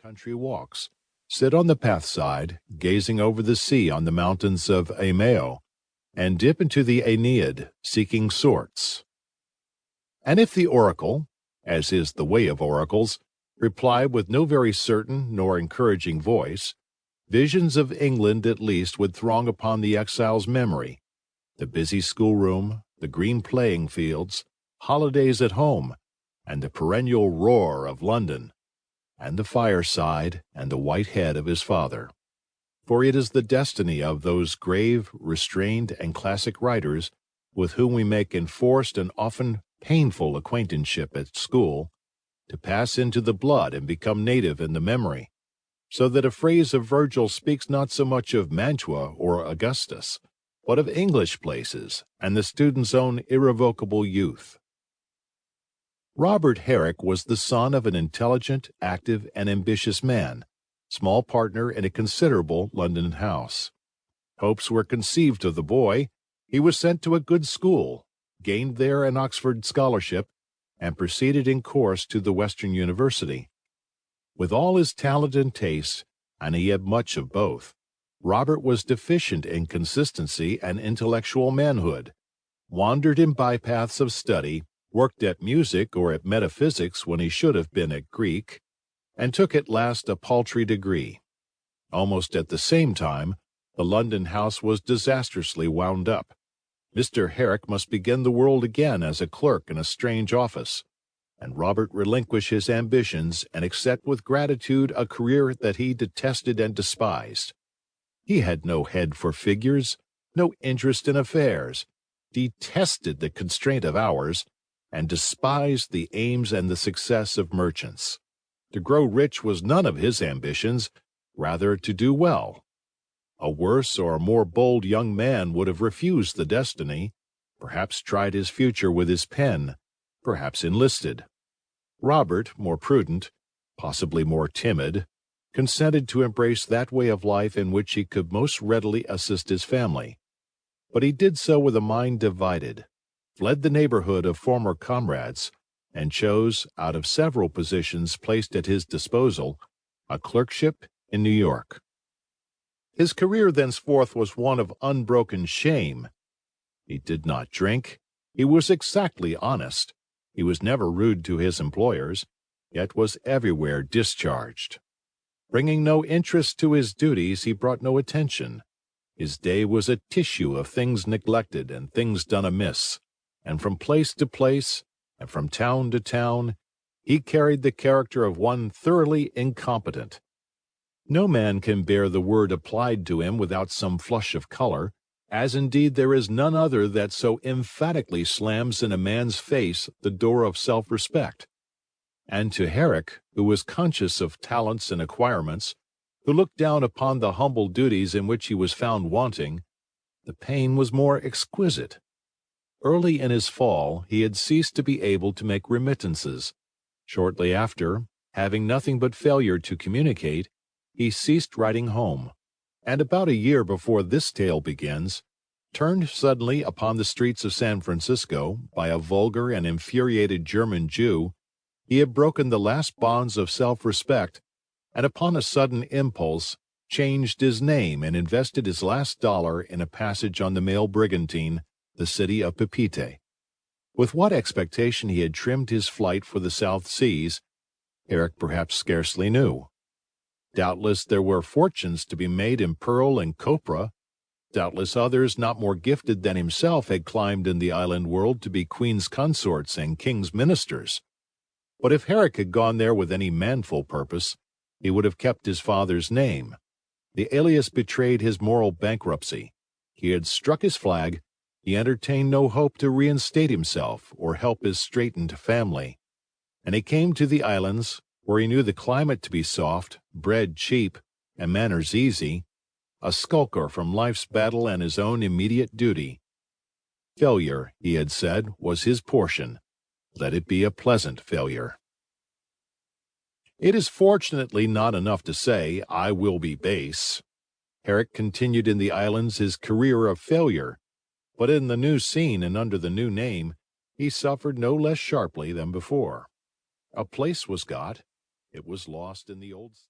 country walks, sit on the pathside, gazing over the sea on the mountains of Aimeo, and dip into the Aeneid, seeking sorts. And if the oracle, as is the way of oracles, reply with no very certain nor encouraging voice, visions of England at least would throng upon the exile's memory, the busy schoolroom, the green playing fields, holidays at home, and the perennial roar of London, and the fireside and the white head of his father. For it is the destiny of those grave, restrained, and classic writers with whom we make enforced and often painful acquaintanceship at school, to pass into the blood and become native in the memory, so that a phrase of Virgil speaks not so much of Mantua or Augustus, but of English places and the student's own irrevocable youth. Robert Herrick was the son of an intelligent, active, and ambitious man, small partner in a considerable London house. Hopes were conceived of the boy. He was sent to a good school, gained there an Oxford scholarship, and proceeded in course to the Western University. With all his talent and taste, and he had much of both, Robert was deficient in consistency and intellectual manhood, wandered in bypaths of study, worked at music or at metaphysics when he should have been at Greek, and took at last a paltry degree. Almost at the same time, the London house was disastrously wound up. Mr. Herrick must begin the world again as a clerk in a strange office, and Robert relinquish his ambitions and accept with gratitude a career that he detested and despised. He had no head for figures, no interest in affairs, detested the constraint of hours, and despised the aims and the success of merchants. To grow rich was none of his ambitions, rather to do well. A worse or a more bold young man would have refused the destiny, perhaps tried his future with his pen, perhaps enlisted. Robert, more prudent, possibly more timid, consented to embrace that way of life in which he could most readily assist his family. But he did so with a mind divided, fled the neighborhood of former comrades, and chose, out of several positions placed at his disposal, a clerkship in New York. His career thenceforth was one of unbroken shame. He did not drink. He was exactly honest. He was never rude to his employers, yet was everywhere discharged. Bringing no interest to his duties, he brought no attention. His day was a tissue of things neglected and things done amiss, and from place to place, and from town to town, he carried the character of one thoroughly incompetent. No man can bear the word applied to him without some flush of color, as indeed there is none other that so emphatically slams in a man's face the door of self-respect. And to Herrick, who was conscious of talents and acquirements, who looked down upon the humble duties in which he was found wanting, the pain was more exquisite. Early in his fall he had ceased to be able to make remittances. Shortly after, having nothing but failure to communicate, he ceased writing home, and about a year before this tale begins, turned suddenly upon the streets of San Francisco by a vulgar and infuriated German Jew, he had broken the last bonds of self-respect, and upon a sudden impulse changed his name and invested his last dollar in a passage on the mail brigantine, the city of Papeete. With what expectation he had trimmed his flight for the South Seas, Herrick perhaps scarcely knew. Doubtless there were fortunes to be made in pearl and copra. Doubtless others not more gifted than himself had climbed in the island world to be queen's consorts and king's ministers. But if Herrick had gone there with any manful purpose, he would have kept his father's name. The alias betrayed his moral bankruptcy. He had struck his flag. He entertained no hope to reinstate himself or help his straitened family. And he came to the islands, where he knew the climate to be soft, bread cheap, and manners easy, a skulker from life's battle and his own immediate duty. Failure, he had said, was his portion. Let it be a pleasant failure. It is fortunately not enough to say, "I will be base." Herrick continued in the islands his career of failure, but in the new scene and under the new name, he suffered no less sharply than before. A place was got. It was lost in the old